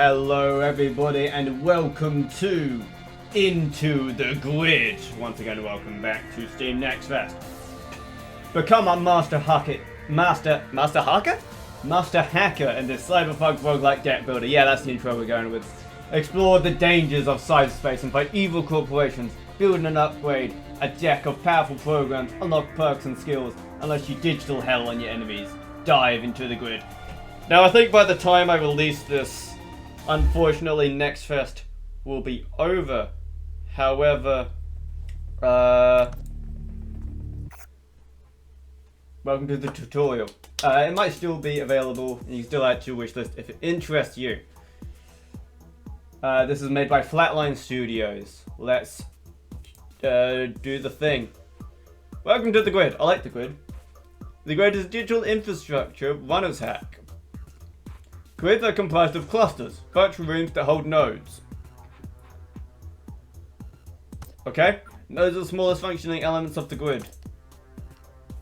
Hello everybody and welcome to Into the Grid. Once again, welcome back to Steam Next Fest. Become a master hacker in this Cyberpunk Roguelike Deckbuilder. Yeah, that's the intro we're going with. Explore the dangers of cyberspace and fight evil corporations. Build and upgrade a deck of powerful programs, unlock perks and skills, unleash you digital hell on your enemies. Dive into the grid. Now I think by the time I release this, unfortunately Next Fest will be over. However, welcome to the tutorial. It might still be available and you can still add to your wish list if it interests you. This is made by Flatline Studios. Let's do the thing. Welcome to the grid. I like the grid. The grid is a digital infrastructure runner's hack. Grids are comprised of clusters, virtual rooms that hold nodes. Okay? Nodes are the smallest functioning elements of the grid.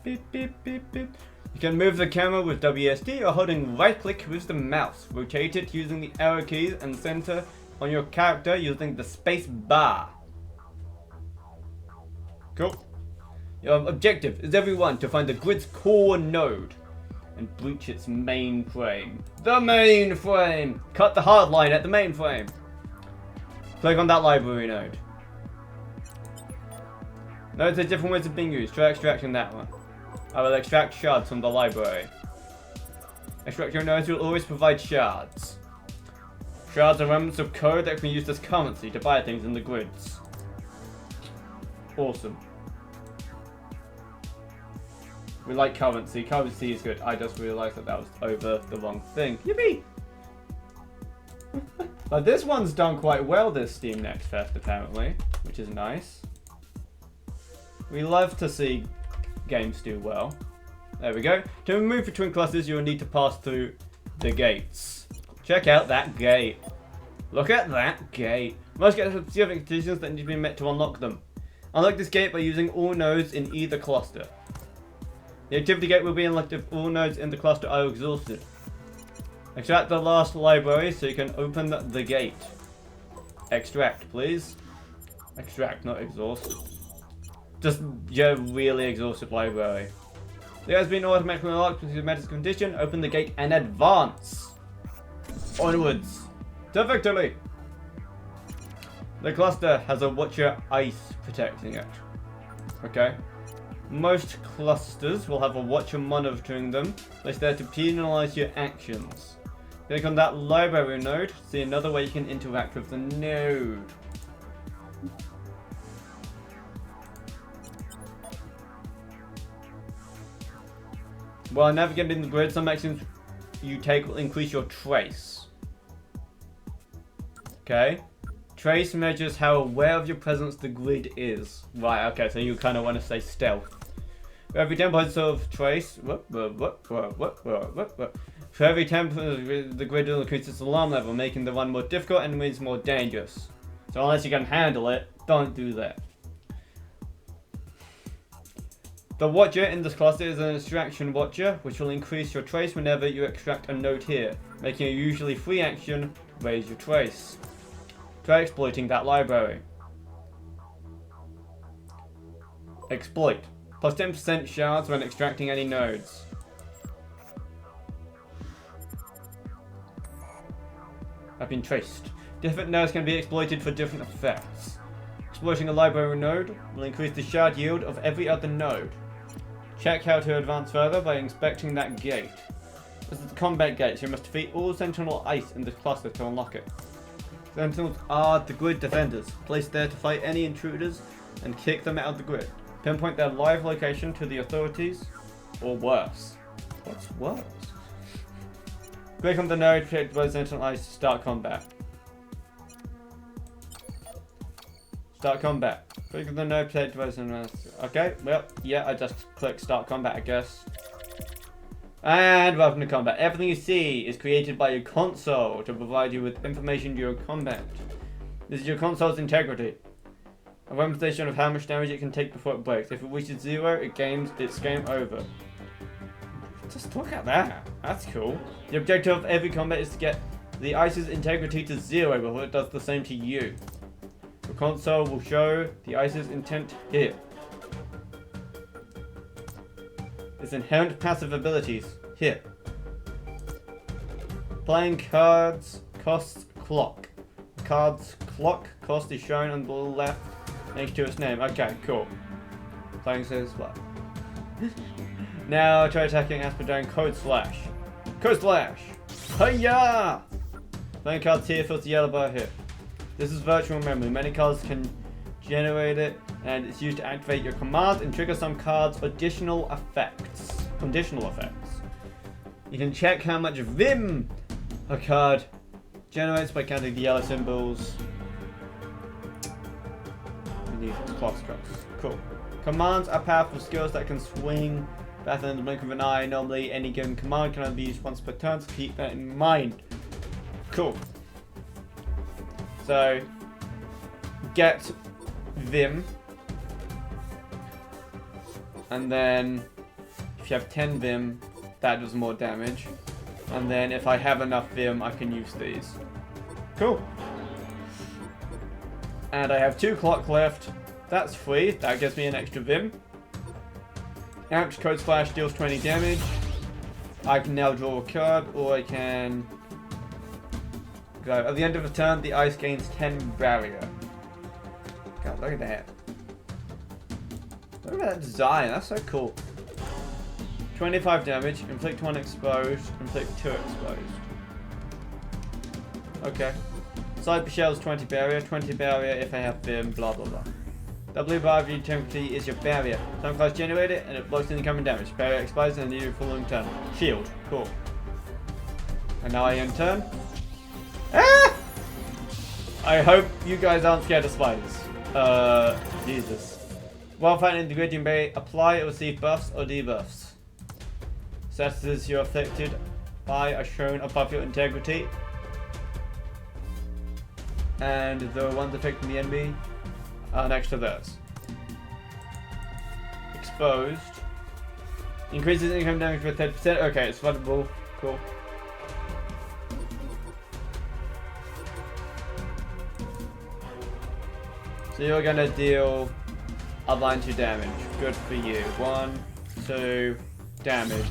Beep, beep, beep, beep. You can move the camera with WSD or holding right click with the mouse. Rotate it using the arrow keys and center on your character using the space bar. Cool. Your objective is everyone to find the grid's core node and breach its mainframe. The mainframe! Cut the hard line at the mainframe. Click on that library node. Notice the different ways of being used. Try extracting that one. I will extract shards from the library. Extraction nodes will always provide shards. Shards are remnants of code that can be used as currency to buy things in the grids. Awesome. We like currency. Currency is good. I just realised that was over the wrong thing. Yippee! But this one's done quite well, this Steam Next Fest, apparently, which is nice. We love to see games do well. There we go. To move between clusters, you will need to pass through the gates. Check out that gate. Look at that gate. Most gates have specific conditions that need to be met to unlock them. Unlock this gate by using all nodes in either cluster. The activity gate will be unlocked if all nodes in the cluster are exhausted. Extract the last library so you can open the gate. Extract, please. Extract, not exhaust. Just your really exhausted library. The gate has been automatically unlocked with the medical condition. Open the gate and advance. Onwards. To victory. The cluster has a watcher ice protecting it. Okay. Most clusters will have a watcher monitoring them, placed there to penalize your actions. Click on that library node to see another way you can interact with the node. While navigating the grid, some actions you take will increase your trace. Okay. Trace measures how aware of your presence the grid is. Right, okay, so you kind of want to say stealth. For every 10 points of trace, for every 10 the grid will increase its alarm level, making the run more difficult and means more dangerous. So unless you can handle it, don't do that. The watcher in this cluster is an extraction watcher, which will increase your trace whenever you extract a node here, making a usually free action raise your trace. Try exploiting that library. Exploit. Plus 10% shards when extracting any nodes. I've been traced. Different nodes can be exploited for different effects. Exploiting a library node will increase the shard yield of every other node. Check how to advance further by inspecting that gate. This is the combat gate, so you must defeat all Sentinel Ice in this cluster to unlock it. Sentinels are the grid defenders, placed there to fight any intruders and kick them out of the grid. Pinpoint their live location to the authorities, or worse. What's worse? Click on the node protected by Sentinel Ice to start combat. Start combat. Click on the node protected by Sentinel Ice. Okay, well, yeah, I just click start combat, I guess. And welcome to combat. Everything you see is created by your console to provide you with information during combat. This is your console's integrity. A representation of how much damage it can take before it breaks. If it reaches 0, it's game over. Just look at that. That's cool. The objective of every combat is to get the ice's integrity to 0 before it does the same to you. The console will show the ice's intent here. Its inherent passive abilities here. Playing cards costs clock. Card's clock cost is shown on the left next to its name. Okay, cool. Playing says what? Now try attacking Asperdown Code Slash. Code Slash! Hiya! Playing cards here fills the yellow bar here. This is virtual memory. Many cards can generate it, and it's used to activate your commands and trigger some cards' additional effects. Conditional effects. You can check how much Vim a card generates by counting the yellow symbols. And these clock strokes. Cool. Commands are powerful skills that can swing faster than the blink of an eye. Normally, any given command can only be used once per turn, so keep that in mind. Cool. So, get Vim. And then, if you have 10 Vim, that does more damage. And then, if I have enough Vim, I can use these. Cool. And I have 2 clock left. That's free. That gives me an extra Vim. Amped Code Slash deals 20 damage. I can now draw a card, or I can go. At the end of a turn, the ice gains 10 barrier. God, look at that. Look at that design. That's so cool. 25 damage. Inflict 1 exposed. Inflict 2 exposed. Okay. Cyber Shell's 20 barrier. 20 barrier if I have Vim, blah blah blah. The blue bar of integrity is your barrier. Some class generate it and it blocks incoming damage. Barrier expires and you following turn. Shield. Cool. And now I end turn. Ah! I hope you guys aren't scared of spiders. Jesus. While fighting the gradient bay, apply or receive buffs or debuffs. Statuses you're affected by are shown above your integrity. And the ones affecting the enemy are next to those. Exposed. Increases income damage by 30%. Okay, it's floodable. Cool. So you're gonna deal a line 2 damage. Good for you. 1, 2, damage.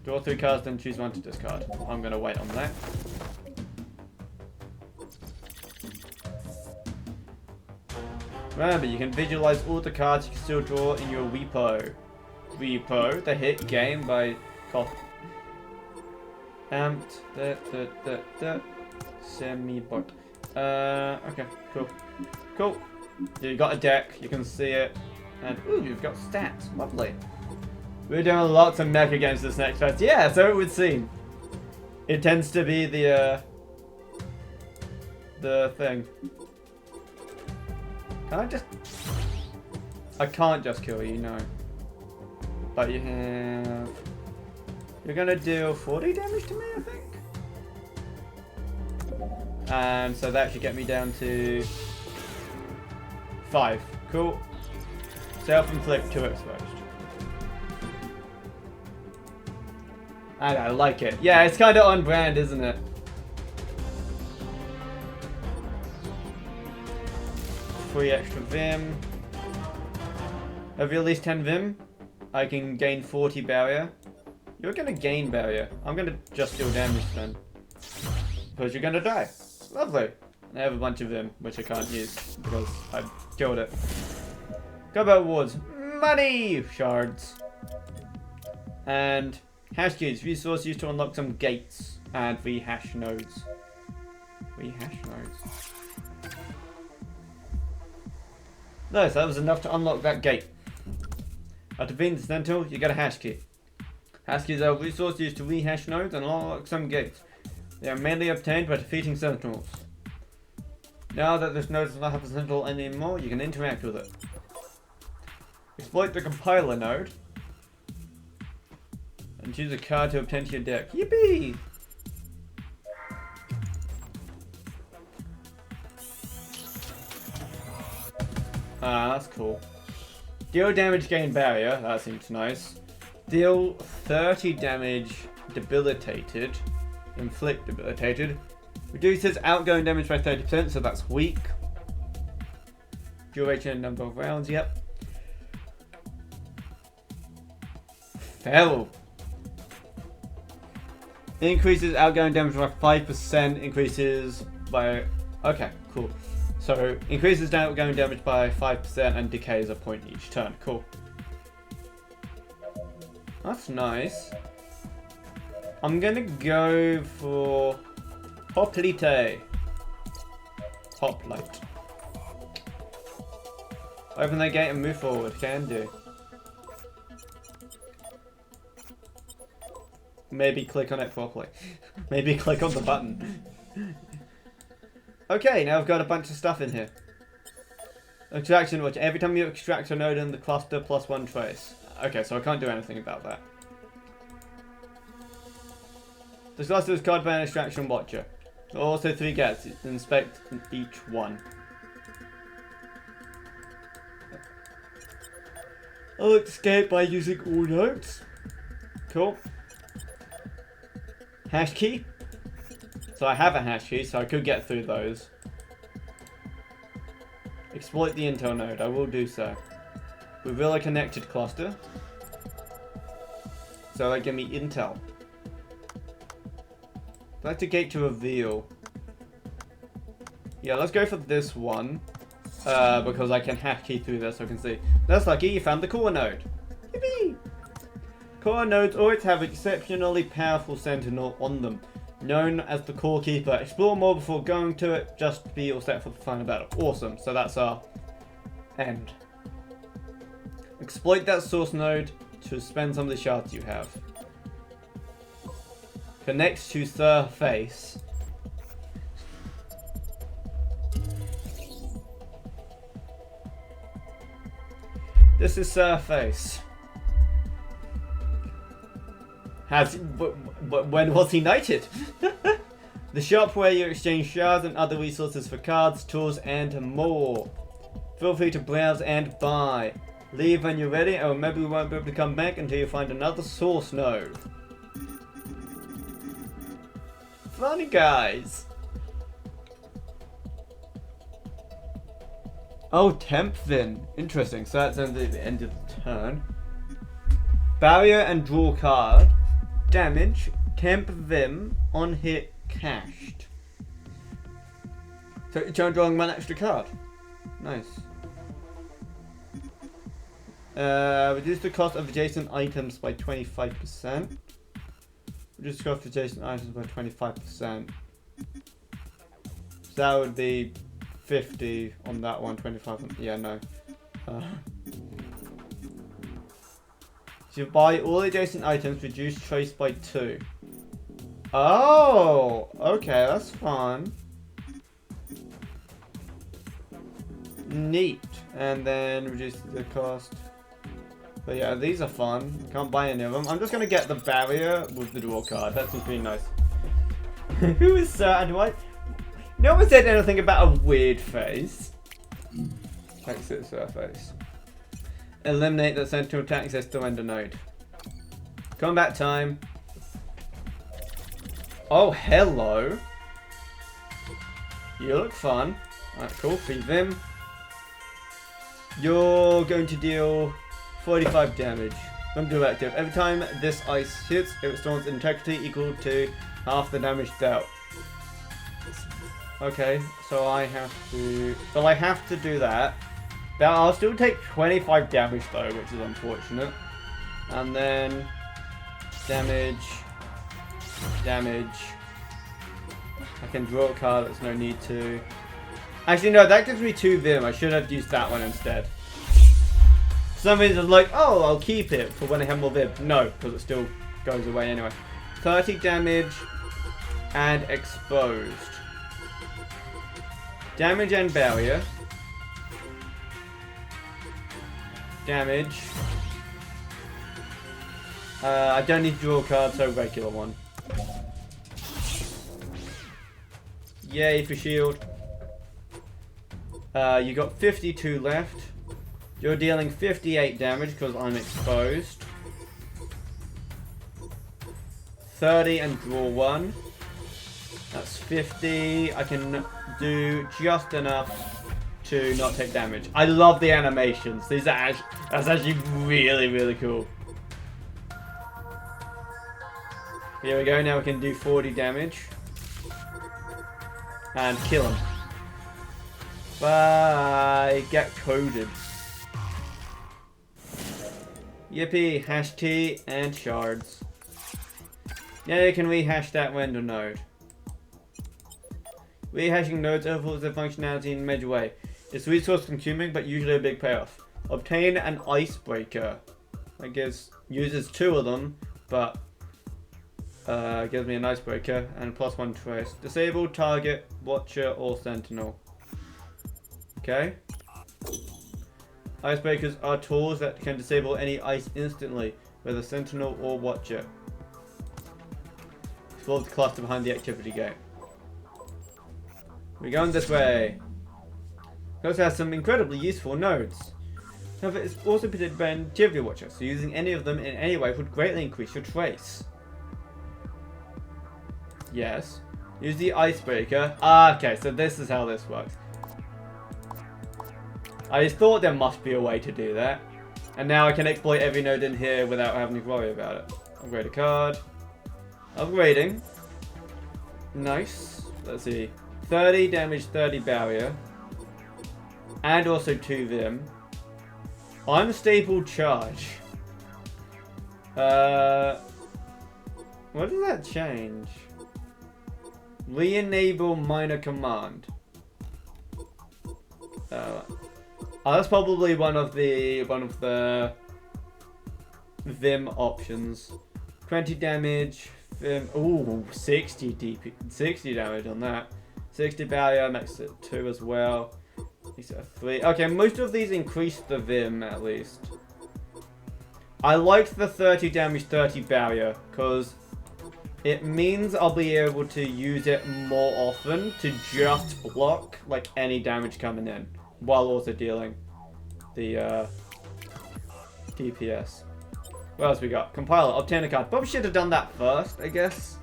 Draw 3 cards, then choose 1 to discard. I'm gonna wait on that. Remember, you can visualize all the cards you can still draw in your repo. Repo, the hit game by Amped. Semi-bot. Okay, cool. Cool. You got a deck, you can see it. And, ooh, you've got stats. Lovely. We're doing lots of mecha games this next fest. Yeah, so it would seem. It tends to be the thing. Can I just... I can't just kill you, no. But you have... You're gonna deal 40 damage to me, I think? And so that should get me down to 5. Cool. Self-inflict 2 exposed. And I like it. Yeah, it's kind of on brand, isn't it? Free extra Vim. Have you at least 10 Vim? I can gain 40 barrier. You're gonna gain barrier. I'm gonna just deal damage then. Because you're gonna die. Lovely. And I have a bunch of Vim, which I can't use because I killed it. Combat rewards. Money! Shards. And hash keys. Resource used to unlock some gates. And rehash nodes. Rehash nodes. Nice, that was enough to unlock that gate. At defeating the Sentinel, you get a hash key. Hash keys are a resource used to rehash nodes and unlock some gates. They are mainly obtained by defeating Sentinels. Now that this node does not have a Sentinel anymore, you can interact with it. Exploit the compiler node. And choose a card to obtain to your deck. Yippee! Ah, that's cool. Deal damage, gain barrier. That seems nice. Deal 30 damage, debilitated. Inflict debilitated. Reduces outgoing damage by 30%, so that's weak. Duration and number of rounds, yep. Fell. Increases outgoing damage by 5%, increases by... Okay, cool. So, increases outgoing damage by 5% and decays a point each turn. Cool. That's nice. I'm gonna go for... Hoplite. Hoplite. Open the gate and move forward. Can do. Maybe click on it properly. Maybe click on the button. Okay, now I've got a bunch of stuff in here. Extraction watch. Every time you extract a node in the cluster, +1 trace. Okay, so I can't do anything about that. This cluster is guarded by an extraction watcher. There are also 3 gates. Inspect each one. I'll escape by using all nodes. Cool. Hash key. So I have a hash key, so I could get through those. Exploit the intel node. I will do so. Reveal a connected cluster. So that give me intel. Select a gate to reveal. Yeah, let's go for this one. Because I can hash key through this, so I can see. That's lucky, you found the core node. Yippee! Core nodes always have exceptionally powerful sentinel on them, known as the core keeper. Explore more before going to it, just be all set for the final battle. Awesome, so that's our end. Exploit that source node to spend some of the shards you have. Connect to surface. This is surface. When was he knighted? The shop where you exchange shards and other resources for cards, tools, and more. Feel free to browse and buy. Leave when you're ready, or maybe we won't be able to come back until you find another source node. Funny guys. Oh, temp then. Interesting. So that's at the end of the turn. Barrier and draw card. Damage. Temp Vim on hit cached. So you turn drawing 1 extra card. Nice. Reduce the cost of adjacent items by 25%. Reduce the cost of adjacent items by 25%. So that would be 50 on that one, 25 on, yeah, no. So you buy all adjacent items, reduce trace by 2. Oh, okay, that's fun. Neat. And then reduce the cost. But yeah, these are fun. Can't buy any of them. I'm just gonna get the barrier with the draw card. That seems pretty nice. Who is certain what? No one said anything about a weird face. Exit surface. Eliminate the central access to ender node. Combat time. Oh, hello. You look fun. Alright, cool. Feed them. You're going to deal 45 damage. Active. Every time this ice hits, it restores integrity equal to half the damage dealt. Okay, so I have to... Well, I have to do that. Now, I'll still take 25 damage though, which is unfortunate. And then... Damage... Damage... I can draw a card, there's no need to... Actually, no, that gives me 2 Vim. I should have used that one instead. For some reason, like, oh, I'll keep it for when I have more Vim. No, because it still goes away anyway. 30 damage and exposed. Damage and barrier. Damage. I don't need to draw a card, so regular one. Yay for shield. You got 52 left. You're dealing 58 damage because I'm exposed. 30 and draw 1. 50. I can do just enough to not take damage. I love the animations. These are that's actually really, really cool. Here we go. Now we can do 40 damage. And kill him. Bye. Get coded. Yippee. Hash T and shards. Now you can rehash that render node. Rehashing nodes overhauls the functionality in a major way. It's resource consuming, but usually a big payoff. Obtain an icebreaker. That uses 2 of them, but gives me an icebreaker and +1 trace. Disable target, watcher, or sentinel. Okay. Icebreakers are tools that can disable any ice instantly, whether sentinel or watcher. Explore the cluster behind the activity gate. We're going this way. It also has some incredibly useful nodes. However, it's also protected by an activity watcher, so using any of them in any way would greatly increase your trace. Yes. Use the icebreaker. Ah, okay, so this is how this works. I thought there must be a way to do that. And now I can exploit every node in here without having to worry about it. Upgrade a card. Upgrading. Nice. Let's see. 30 damage, 30 barrier. And also 2 Vim. Unstable charge. What does that change? Re-enable minor command. That's probably one of the Vim options. 20 damage. Vim. Ooh, 60 DP, 60 damage on that. 60 barrier makes it 2 as well. Makes it a 3. Okay, most of these increase the Vim at least. I liked the 30 damage, 30 barrier because it means I'll be able to use it more often to just block like any damage coming in while also dealing the DPS. What else we got? Compiler, obtain a card. Probably should have done that first, I guess.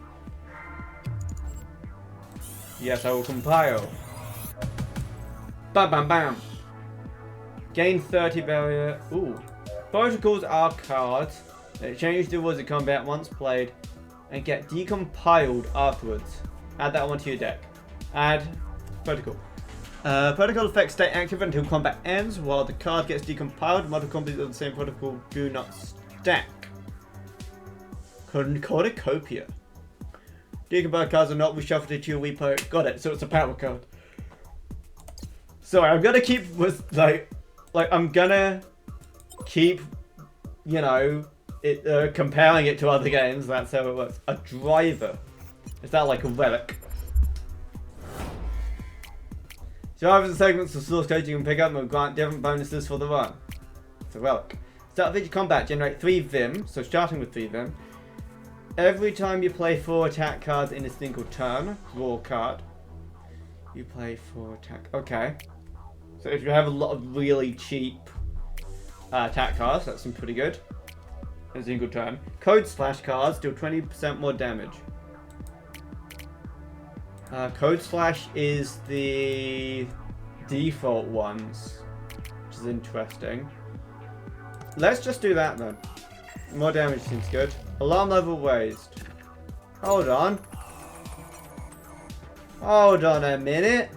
Yes, I will compile. Bam, bam, bam. Gain 30 barrier. Ooh. Protocols are cards that change the rules of combat once played and get decompiled afterwards. Add that one to your deck. Add protocol. Protocol effects stay active until combat ends while the card gets decompiled. Multiple copies of the same protocol do not stack. Cornucopia. Decompiled cards are not reshuffled into your repo. Got it. So it's a power card. Sorry, I'm gonna keep with I'm gonna keep, you know, comparing it to other games. That's how it works. A driver. Is that like a relic? Drivers and segments of source code you can pick up and will grant different bonuses for the run. It's a relic. Start of each combat, generate 3 Vim. So starting with 3 Vim. Every time you play 4 attack cards in a single turn, draw a card. You play 4 attack. Okay. So if you have a lot of really cheap attack cards, that's some pretty good. In a single turn. Code slash cards deal 20% more damage. Code slash is the default ones, which is interesting. Let's just do that then. More damage seems good. Alarm level raised. Hold on. Hold on a minute.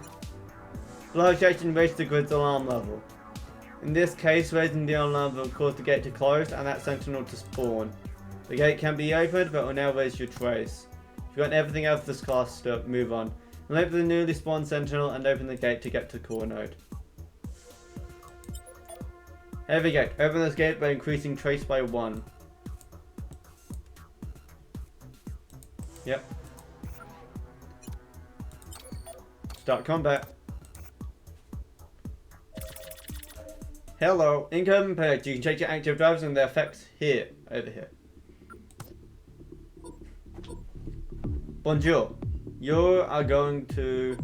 Large action raised the grid's alarm level. In this case, raising the alarm level will cause the gate to close and that sentinel to spawn. The gate can be opened, but will now raise your trace. If you want everything else of this class, move on. Enable the newly spawned sentinel and open the gate to get to the core node. Heavy gate. Open this gate by increasing trace by 1. Yep. Start combat. Hello. Incoming page. You can check your active drivers and their effects here. Over here. Bonjour. You are going to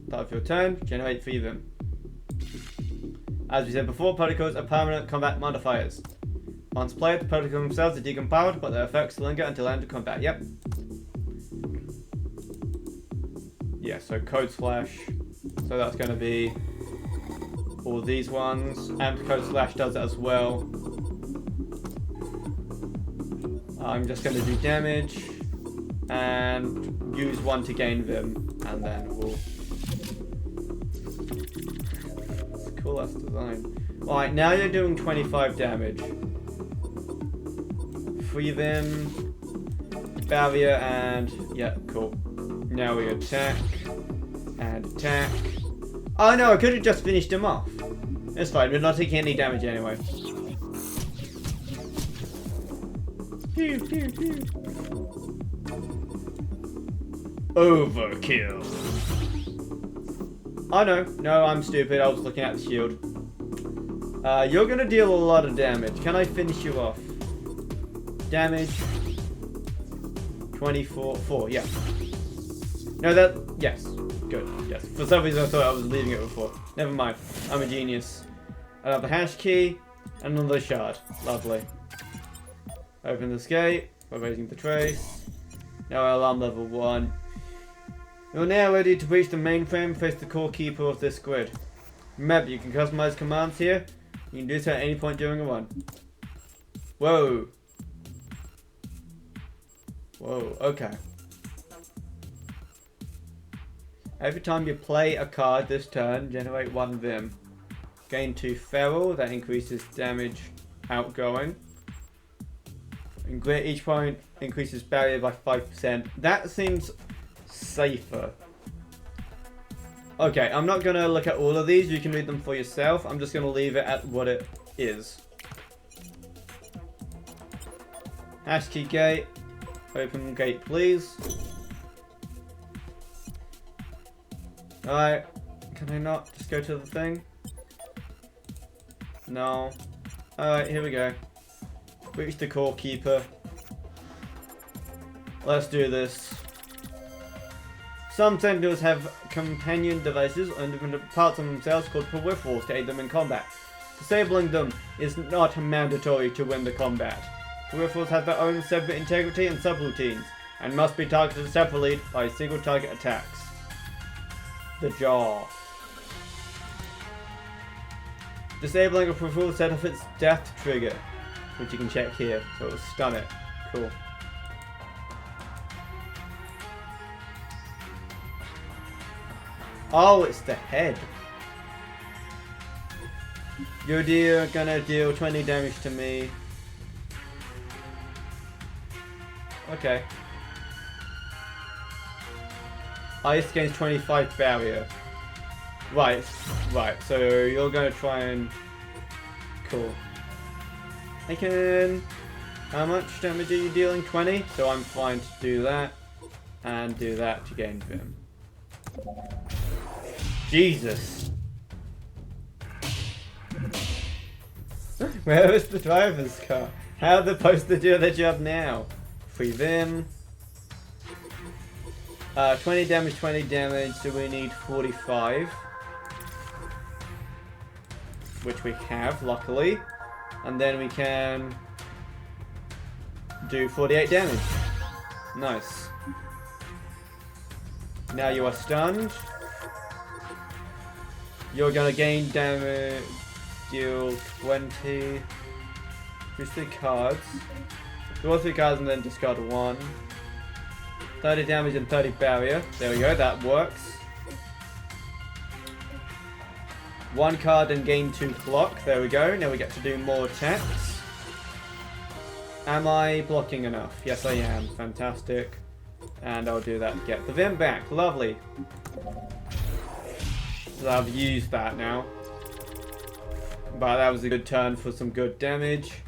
start of your turn, generate 3 of them. As we said before, protocols are permanent combat modifiers. Once played, the protocols themselves are decompiled, but their effects linger until end of combat. Yep. yeah, so code slash. So that's going to be all these ones. And code slash does it as well. I'm just going to do damage and use 1 to gain Vim, and then we'll. It's a cool ass design. Alright, now you're doing 25 damage. Free Vim, barrier, and yeah, cool. Now we attack and attack. Oh no, I could have just finished him off. It's fine, we're not taking any damage anyway. Pew, pew, pew. Overkill. Oh no, I'm stupid. I was looking at the shield. You're gonna deal a lot of damage. Can I finish you off? Damage. 4, yeah. No, yes. Good, yes. For some reason I thought I was leaving it before. Never mind. I'm a genius. Another hash key. Another shard. Lovely. Open this gate by raising the trace. Now alarm level 1. You're now ready to breach the mainframe. Face the core keeper of this grid. Remember, you can customize commands here. You can do so at any point during a run. Whoa. Whoa, okay. Every time you play a card this turn, generate 1 Vim. Gain 2 Feral, that increases damage outgoing. And each point increases barrier by 5%. That seems safer. Okay, I'm not gonna look at all of these, you can read them for yourself. I'm just gonna leave it at what it is. Hash key gate. Open gate, please. Alright. Can I not just go to the thing? No. Alright, here we go. Reach the core keeper. Let's do this. Some Sentinels have companion devices or independent parts of themselves called peripherals to aid them in combat. Disabling them is not mandatory to win the combat. Peripherals have their own separate integrity and subroutines, and must be targeted separately by single target attacks. The jaw. Disabling a peripheral set off its death trigger, which you can check here, so it will stun it. Cool. Oh, it's the head. You're gonna deal 20 damage to me. Okay. Ice gains 25 barrier. Right, so you're gonna try and... Cool. I can... How much damage are you dealing? 20? So I'm fine to do that. And do that to gain Vim. Jesus! Where is the driver's car? How are they supposed to do their job now? Free Vim. 20 damage, so we need 45. Which we have, luckily. And then we can do 48 damage. Nice. Now you are stunned. You're gonna gain damage, deal 20. Here's 3 cards. Draw 3 cards and then discard 1. 30 damage and 30 barrier. There we go, that works. 1 card and gain 2 clock. There we go. Now we get to do more attacks. Am I blocking enough? Yes, I am. Fantastic. And I'll do that to get the Vim back. Lovely. So I've used that now. But that was a good turn for some good damage.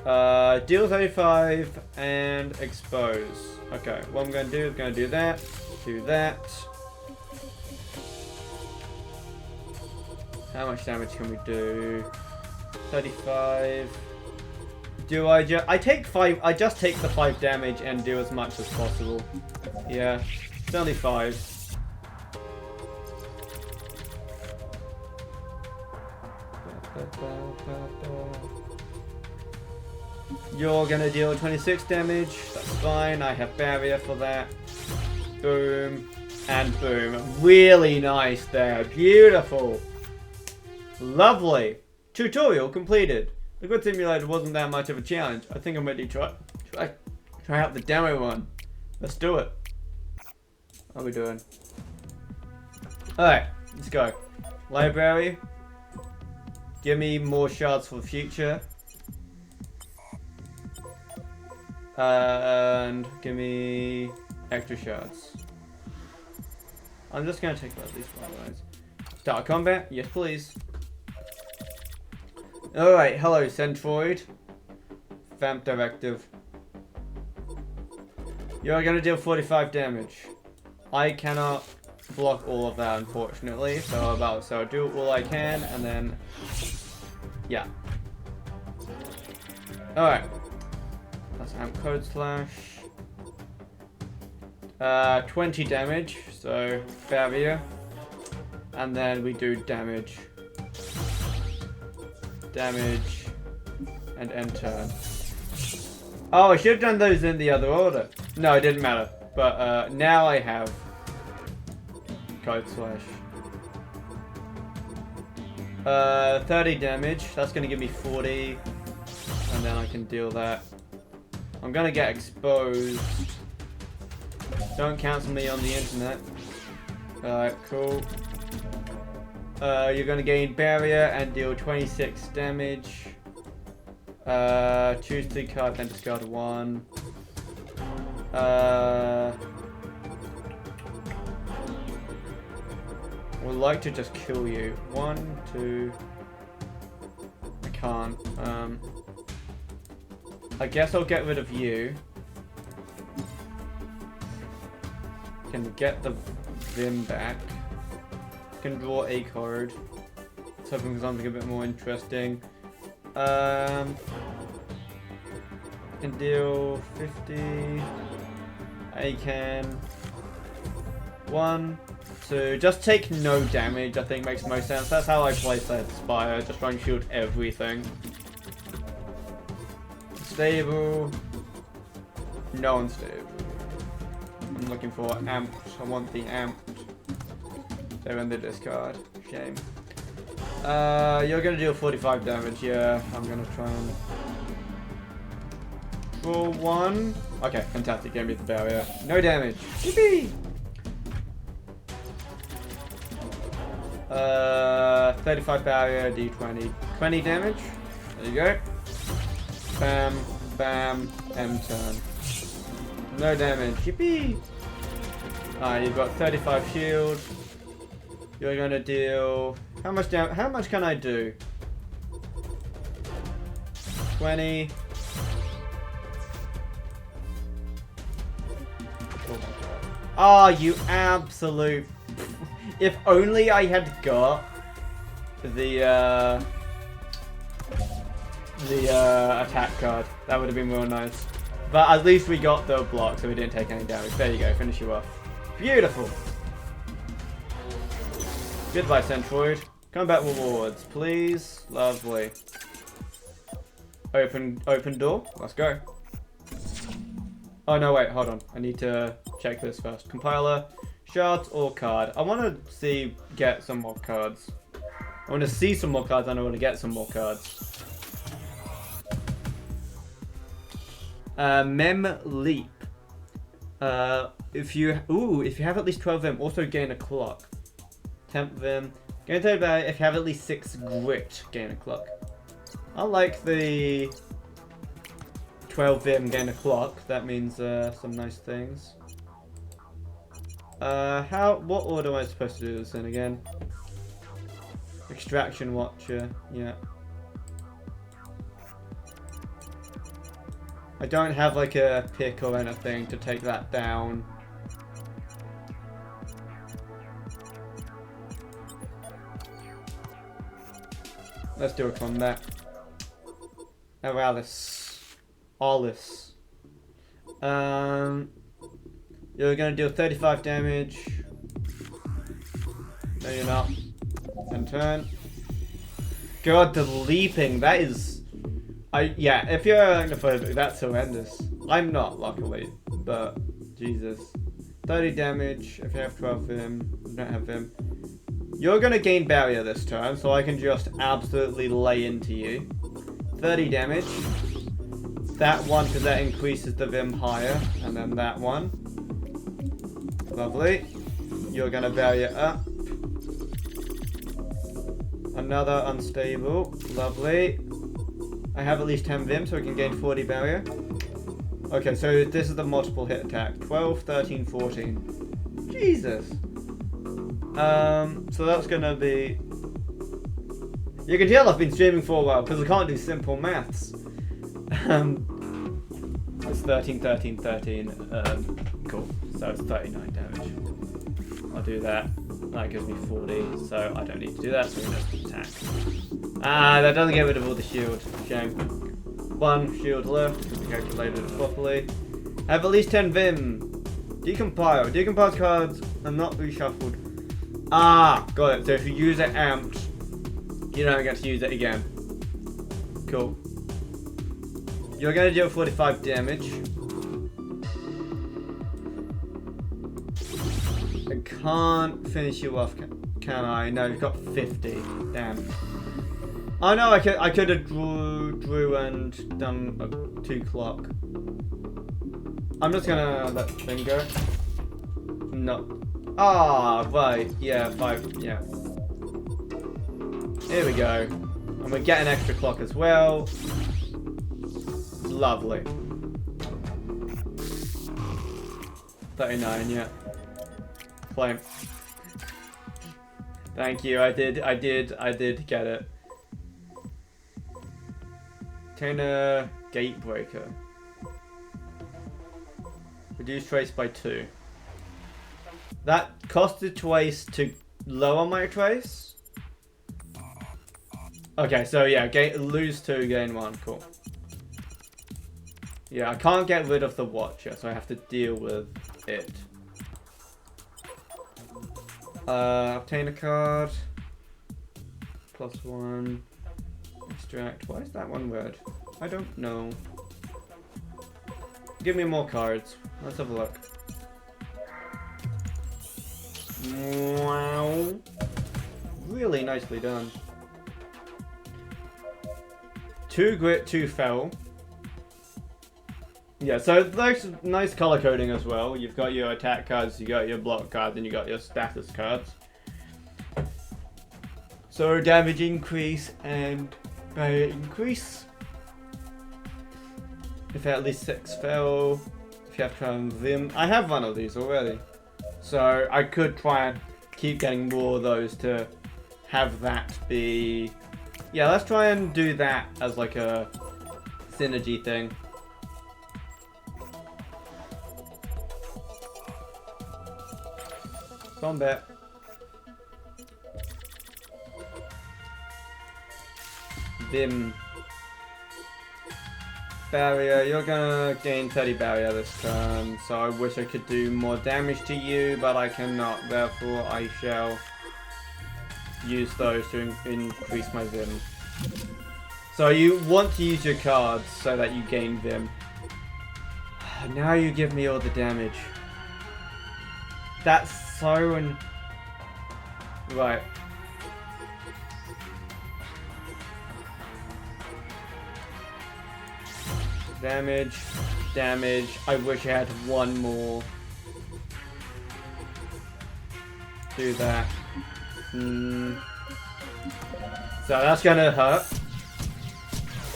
Deal 35 and expose. Okay, what I'm going to do is going to do that. Do that. How much damage can we do? 35. Do I just... I take 5... I just take the 5 damage and do as much as possible. Yeah. It's only 5. You're gonna deal 26 damage. That's fine. I have barrier for that. Boom. And boom. Really nice there. Beautiful. Lovely. Tutorial completed. The Good Simulator wasn't that much of a challenge. I think I'm ready to try out the demo one. Let's do it. What are we doing? Alright, let's go. Library. Give me more shards for the future. And give me extra shards. I'm just gonna take out these ones. Start combat? Yes, please. Alright, hello, Centroid. Vamp Directive. You're gonna deal 45 damage. I cannot block all of that, unfortunately. So I'll do all I can, and then yeah. Alright. That's amp code slash. 20 damage, so barrier. And then we do damage. Damage. And end turn. Oh, I should have done those in the other order. No, it didn't matter. But now I have code slash. 30 damage. That's going to give me 40. And then I can deal that. I'm going to get exposed. Don't cancel me on the internet. Alright, cool. You're going to gain barrier and deal 26 damage. Choose 3 cards, then discard 1. Would like to just kill you. 1, 2. I can't. I guess I'll get rid of you. Can get the Vim back. Can draw a card. Let's hoping for something a bit more interesting. Can deal 50. I can 1, 2. Just take no damage. I think makes most sense. That's how I play Spire. Just try and shield everything. Stable. No unstable. I'm looking for amped. I want the amped. They're in the discard. Shame. You're gonna deal 45 damage. Yeah, I'm gonna try and draw 1. Okay, fantastic. Gave me the barrier. No damage. Yippee! 35 barrier, D20. 20 damage. There you go. Bam, bam, M turn. No damage. Yippee! Alright, you've got 35 shield. You're gonna deal... How much damage? How much can I do? 20. Oh my god. Oh, you absolute... If only I had got the attack card. That would have been real nice. But at least we got the block, so we didn't take any damage. There you go, finish you off. Beautiful. Goodbye, Centroid. Combat rewards, please. Lovely. Open door. Let's go. Oh no, wait, hold on. I need to check this first. Compiler, shards or card. I want to get some more cards. I want to see some more cards and I want to get some more cards. Mem Leap. If you have at least 12 Vim, also gain a clock. Temp Vim. Going to tell you about it, if you have at least 6 grit, gain a clock. I like the 12 Vim, gain a clock. That means some nice things. What order am I supposed to do this in again? Extraction Watcher, yeah. I don't have like a pick or anything to take that down. Let's do a combat. Alice. Alice. You're gonna deal 35 damage. No, you're not. And turn. God, the leaping. That is... yeah, if you're arachnophobic, that's horrendous. I'm not, luckily. But, Jesus. 30 damage if you have 12 Vim. You don't have Vim. You're gonna gain barrier this turn, so I can just absolutely lay into you. 30 damage. That one, because that increases the Vim higher. And then that one. Lovely. You're gonna barrier up. Another unstable. Lovely. I have at least 10 Vim, so we can gain 40 barrier. Okay, so this is the multiple hit attack. 12, 13, 14. Jesus. So that's gonna be... You can tell I've been streaming for a while, because I can't do simple maths. It's 13, 13, 13. Cool. So it's 39 damage. I'll do that. That gives me 40, so I don't need to do that, so we just attack. Ah, that doesn't get rid of all the shield. Shame. One shield left, because we calculated it properly. I have at least 10 Vim. Decompile. Decompiled cards are not reshuffled. Ah, got it. So if you use it amped, you don't get to use it again. Cool. You're going to deal 45 damage. I can't finish you off, can I? No, you've got 50. Damn. Oh no, I could have drew and done a 2 clock. I'm just gonna let the thing go. No. Ah, right. Yeah, 5. Yeah. Here we go. And we get an extra clock as well. Lovely. 39, yeah. Flame. Thank you. I did get it. Tainer Gatebreaker. Reduce trace by 2. That costed twice to lower my trace. Okay, so yeah, lose 2, gain 1. Cool. Yeah, I can't get rid of the Watcher, so I have to deal with it. Obtain a card. +1. Extract. Why is that one red? I don't know. Give me more cards. Let's have a look. Wow. Really nicely done. 2 grit, 2 fell. Yeah, so there's nice color coding as well. You've got your attack cards, you got your block cards, and you got your status cards. So damage increase and barrier increase. If at least 6 fell. If you have Vim. I have one of these already. So I could try and keep getting more of those to have that be... Yeah, let's try and do that as like a synergy thing. Combat. Vim. Barrier, you're gonna gain 30 barrier this turn, so I wish I could do more damage to you, but I cannot, therefore I shall use those to increase my Vim. So you want to use your cards so that you gain Vim. Now you give me all the damage. That's so right. Damage, damage. I wish I had one more. Do that. So that's gonna hurt.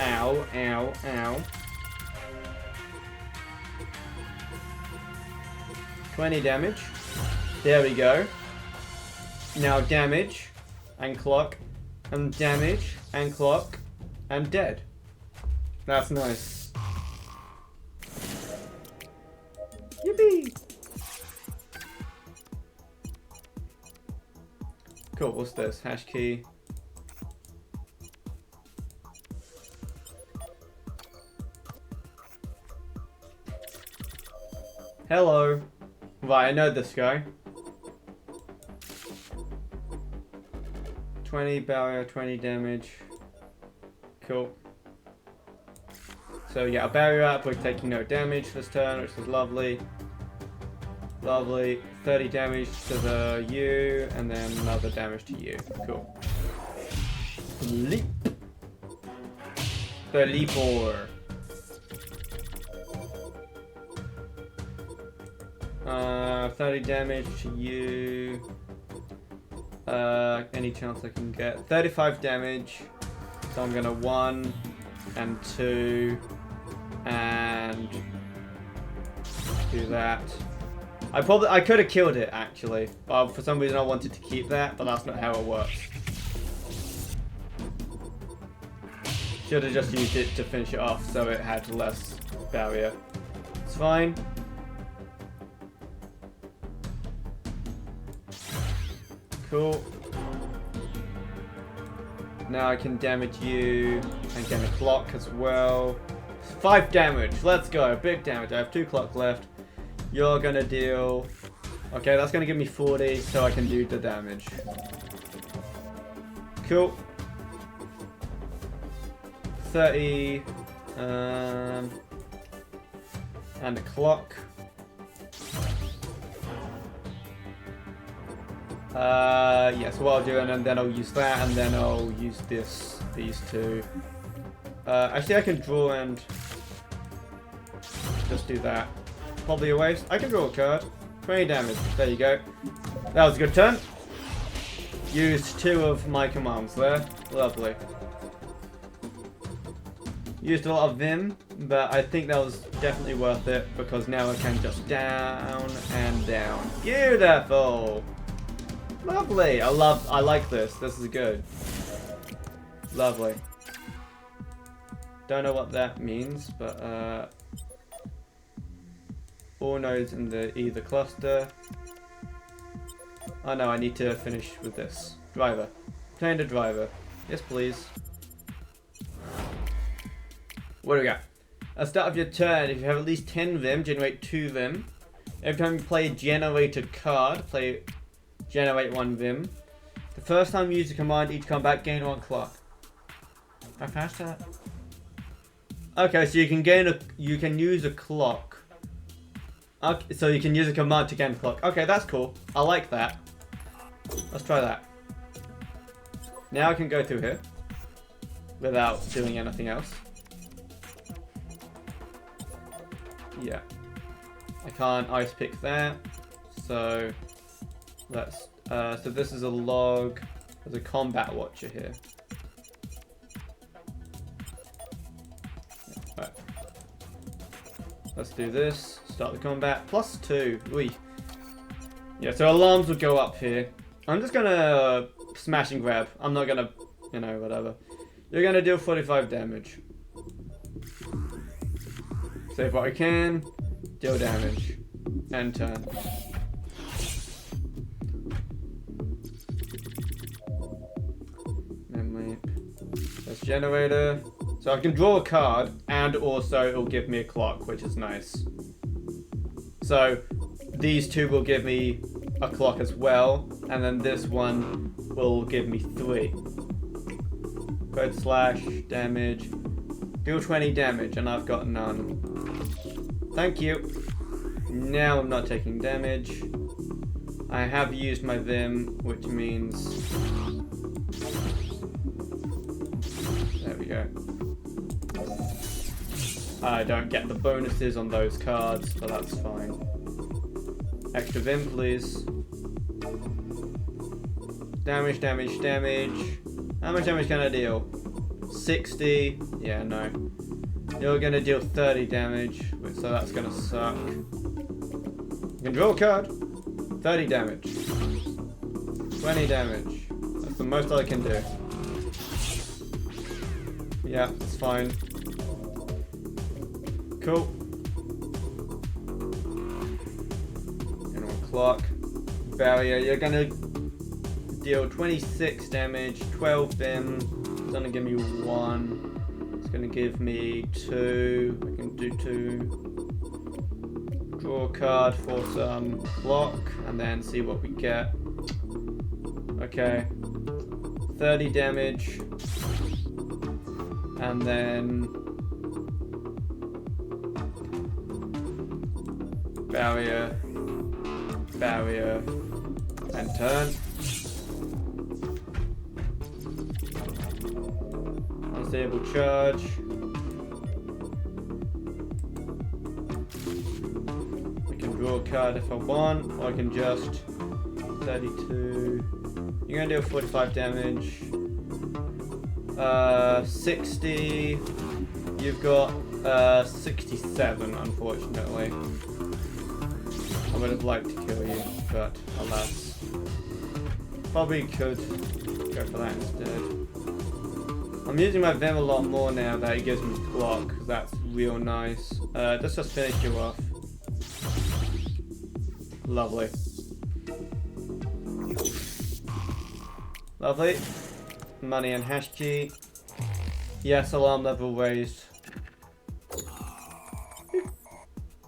Ow, ow, ow. 20 damage. There we go. Now damage, and clock, and damage, and clock, and dead. That's nice. Yippee! Cool, what's this? Hash key. Hello. Right, I know this guy. 20 barrier, 20 damage. Cool. So yeah, a barrier up, we're taking no damage this turn, which is lovely. Lovely. 30 damage to the you, and then another damage to you. Cool. Leap. The leapor. 30 damage to you. Any chance I can get? 35 damage. So I'm gonna 1 and 2 and do that. I could have killed it actually, but for some reason I wanted to keep that, but that's not how it works. Should have just used it to finish it off so it had less barrier. It's fine. Cool. Now I can damage you and get a clock as well. 5 damage. Let's go. Big damage. I have 2 clock left. You're gonna deal... Okay, that's gonna give me 40, so I can do the damage. Cool. 30. And a clock. Yes, what I'll do, and then I'll use that, and then I'll use these two. Actually, I can draw and just do that. Probably a waste. I can draw a card. 20 damage. There you go. That was a good turn. Used 2 of my commands there. Lovely. Used a lot of Vim, but I think that was definitely worth it because now I can just down and down. Beautiful. Lovely. I like this. This is good. Lovely. Don't know what that means, but all nodes in the either cluster. Oh no, I need to finish with this. Driver. Obtain the driver. Yes, please. What do we got? At the start of your turn, if you have at least 10 Vim, generate 2 Vim. Every time you play a generated card, generate 1 Vim. The first time you use a command, each combat gain 1 clock. How fast that? Okay, so you can use a clock. Okay, so you can use a command to gain a clock. Okay, that's cool. I like that. Let's try that. Now I can go through here without doing anything else. Yeah. I can't ice pick that. So let's so this is a log. There's a combat watcher here. Right. Let's do this. Start the combat. +2. Wee. Yeah, so alarms would go up here. I'm just gonna smash and grab. I'm not gonna, you know, whatever. You're gonna deal 45 damage. Save what I can. Deal damage. End turn. Memory. That's generator. So I can draw a card, and also it'll give me a clock, which is nice. So these two will give me a clock as well, and then this one will give me 3. / damage. Deal 20 damage, and I've got none. Thank you. Now I'm not taking damage. I have used my Vim, which means... There we go. I don't get the bonuses on those cards, but that's fine. Extra Vim, please. Damage, damage, damage. How much damage can I deal? 60. Yeah, no. You're gonna deal 30 damage, so that's gonna suck. You can draw a card. 30 damage. 20 damage. That's the most I can do. Yeah, that's fine. Cool. And on clock. Barrier, you're gonna deal 26 damage, 12 Vim. It's gonna give me 1. It's gonna give me 2. I can do 2. Draw a card for some clock, and then see what we get. Okay. 30 damage. And then barrier. barrier and turn. Unstable charge. I can draw a card if I want, or I can just 32. You're gonna deal 45 damage. 60. You've got 67, unfortunately. I would have liked to kill you, but alas. Probably could go for that instead. I'm using my Vim a lot more now that it gives me block. That's real nice. Let's just finish you off. Lovely. Lovely. Money and hash key. Yes, alarm level raised.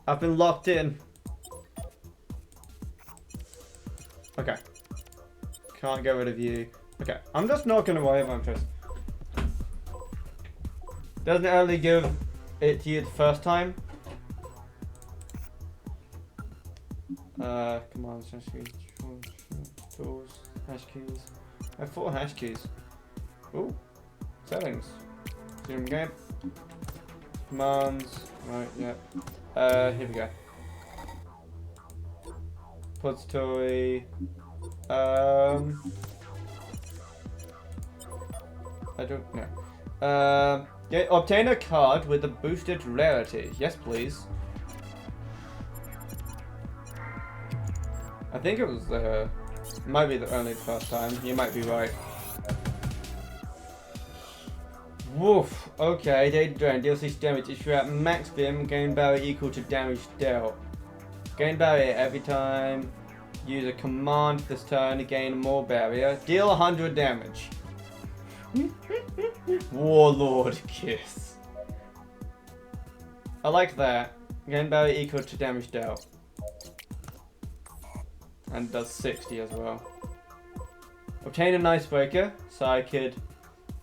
I've been locked in. Okay. Can't get rid of you. Okay, I'm just not gonna worry about this. Doesn't it only give it to you the first time? Come on, hash keys. Tools, hash keys. I have 4 hash keys. Ooh, settings. Zoom game. Commands. Right, yeah. Here we go. Repository. I don't know. Yeah, obtain a card with a boosted rarity. Yes, please. I think it was might be the only first time. You might be right. Woof. Okay, data drain. Deal 6 damage. If you're at max Vim, gain barrier equal to damage dealt. Gain barrier every time. Use a command this turn to gain more barrier. Deal 100 damage. Warlord Kiss. I like that. Gain barrier equal to damage dealt. And does 60 as well. Obtain an icebreaker so I could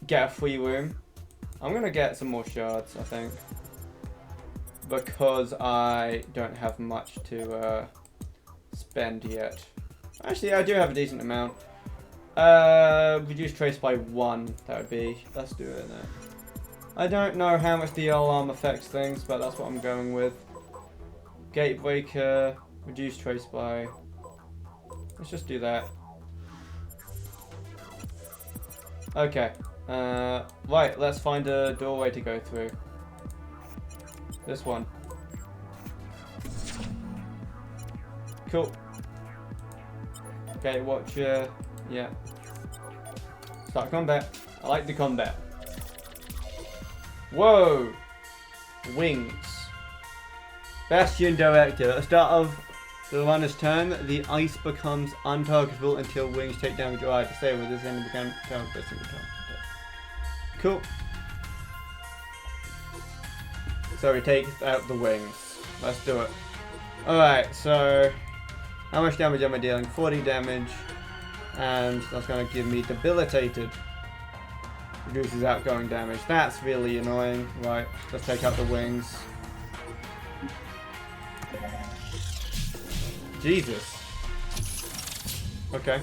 get a free room. I'm gonna get some more shards, I think. Because I don't have much to spend yet. Actually, I do have a decent amount. Reduce trace by 1, that would be. Let's do it now. I don't know how much the alarm affects things, but that's what I'm going with. Gatebreaker, reduce trace by. Let's just do that. Okay. Right, let's find a doorway to go through. This one. Cool. Okay, watcher. Yeah. Start combat. I like the combat. Whoa! Wings. Bastion Director. At the start of the runner's turn, the ice becomes untargetable until wings take damage or are disabled. This enemy becomes every single time. Cool. So we take out the wings. Let's do it. Alright, so how much damage am I dealing? 40 damage. And that's going to give me debilitated. Reduces outgoing damage. That's really annoying. Right, let's take out the wings. Jesus. Okay.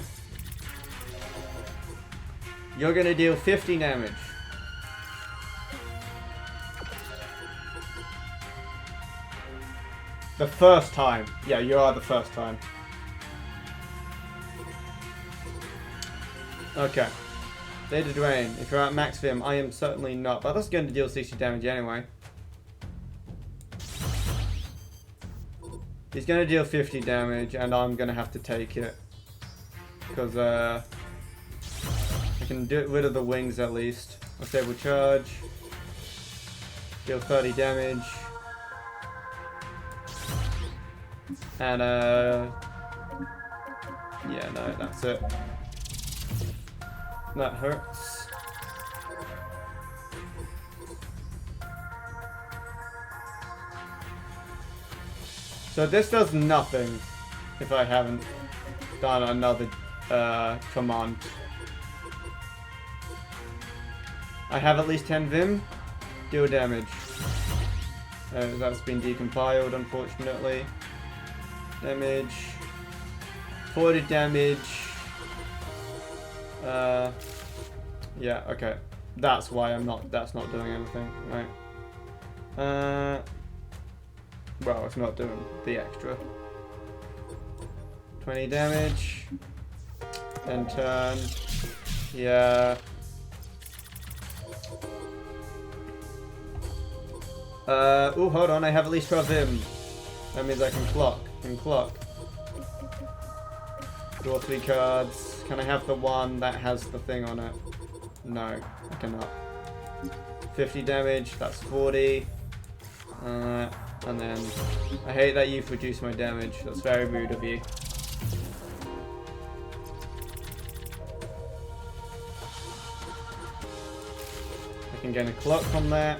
You're going to deal 50 damage. The first time. Yeah, you are the first time. Okay. Data drain. If you're at max Vim, I am certainly not. But that's going to deal 60 damage anyway. He's going to deal 50 damage, and I'm going to have to take it. Because, I can get rid of the wings at least. Unstable charge. Deal 30 damage. And, yeah, no, that's it. That hurts. So this does nothing if I haven't done another command. I have at least 10 Vim. Deal damage. That's been decompiled, unfortunately. Damage. 40 damage. Yeah, okay. That's why that's not doing anything, right? Well, it's not doing the extra. 20 damage. End turn. Yeah. Oh, hold on, I have at least 12 him. That means I can clock. Draw 3 cards. Can I have the one that has the thing on it? No, I cannot. 50 damage, that's 40. And then, I hate that you've reduced my damage. That's very rude of you. I can get a clock from that.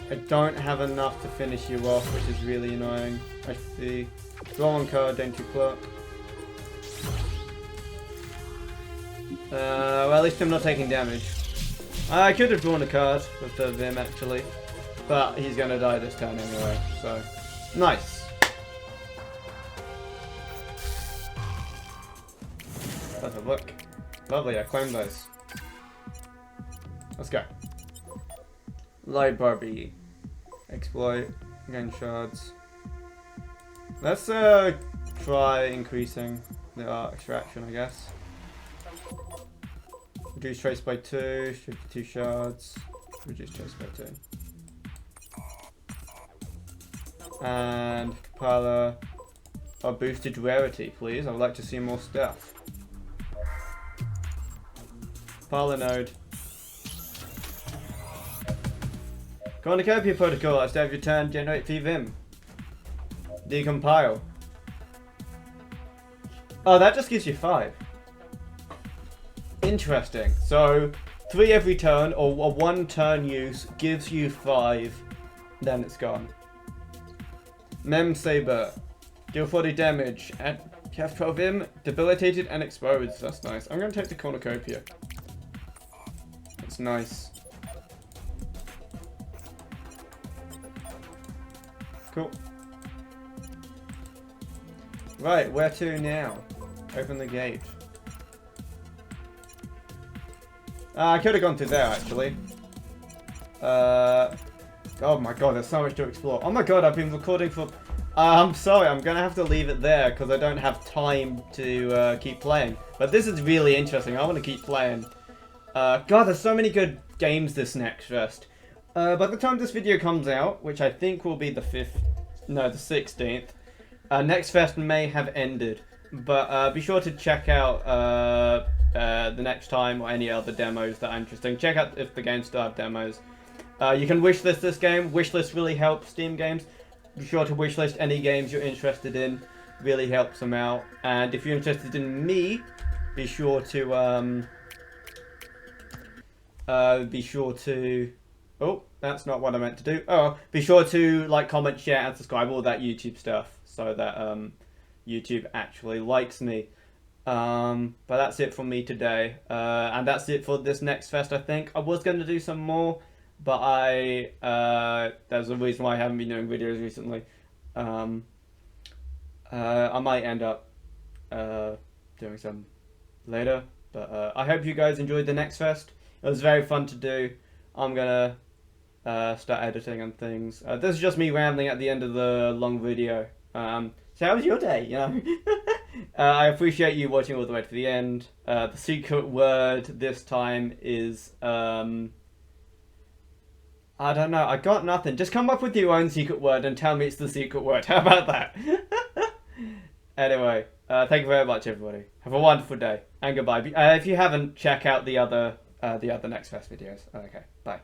I don't have enough to finish you off, which is really annoying. I see. Draw 1 card, don't you clock. Well, at least I'm not taking damage. I could have drawn a card with the Vim actually, but he's gonna die this turn anyway, so nice. That's a look. Lovely, I claimed those. Let's go. Library. Exploit. Gain shards. Let's try increasing the art extraction, I guess. Reduce trace by 2, 52 shards. Reduce trace by 2. And compiler. A boosted rarity, please. I would like to see more stuff. Compiler node. Cornucopia protocol. At the start of your turn, generate 3 Vim. Decompile. Oh, that just gives you 5. Interesting. So, 3 every turn, or a 1 turn use, gives you 5. Then it's gone. Mem Saber. Deal 40 damage. Add cast 12 Vim. Debilitated and exposed. That's nice. I'm going to take the Cornucopia. That's nice. Cool. Right, where to now? Open the gate. I could have gone through there, actually. Oh my god, there's so much to explore. Oh my god, I've been recording for... I'm sorry, I'm gonna have to leave it there, because I don't have time to keep playing. But this is really interesting, I want to keep playing. God, there's so many good games this next fest. By the time this video comes out, which I think will be the 16th, next fest may have ended. But be sure to check out the next time or any other demos that are interesting. Check out if the games still have demos. You can wishlist this game. Wishlist really helps Steam games. Be sure to wishlist any games you're interested in. Really helps them out. And if you're interested in me, be sure to oh, that's not what I meant to do. Oh, be sure to like, comment, share, and subscribe, all that YouTube stuff, so that YouTube actually likes me. But that's it from me today, and that's it for this next fest. I think I was going to do some more, but there's a reason why I haven't been doing videos recently. I might end up doing some later, but I hope you guys enjoyed the next fest. It was very fun to do. I'm gonna start editing and things. This is just me rambling at the end of the long video. So how was your day? You know, I appreciate you watching all the way to the end. The secret word this time is I don't know. I got nothing. Just come up with your own secret word and tell me it's the secret word. How about that? Anyway, thank you very much, everybody. Have a wonderful day and goodbye. If you haven't, check out the other next fest videos. Okay, bye.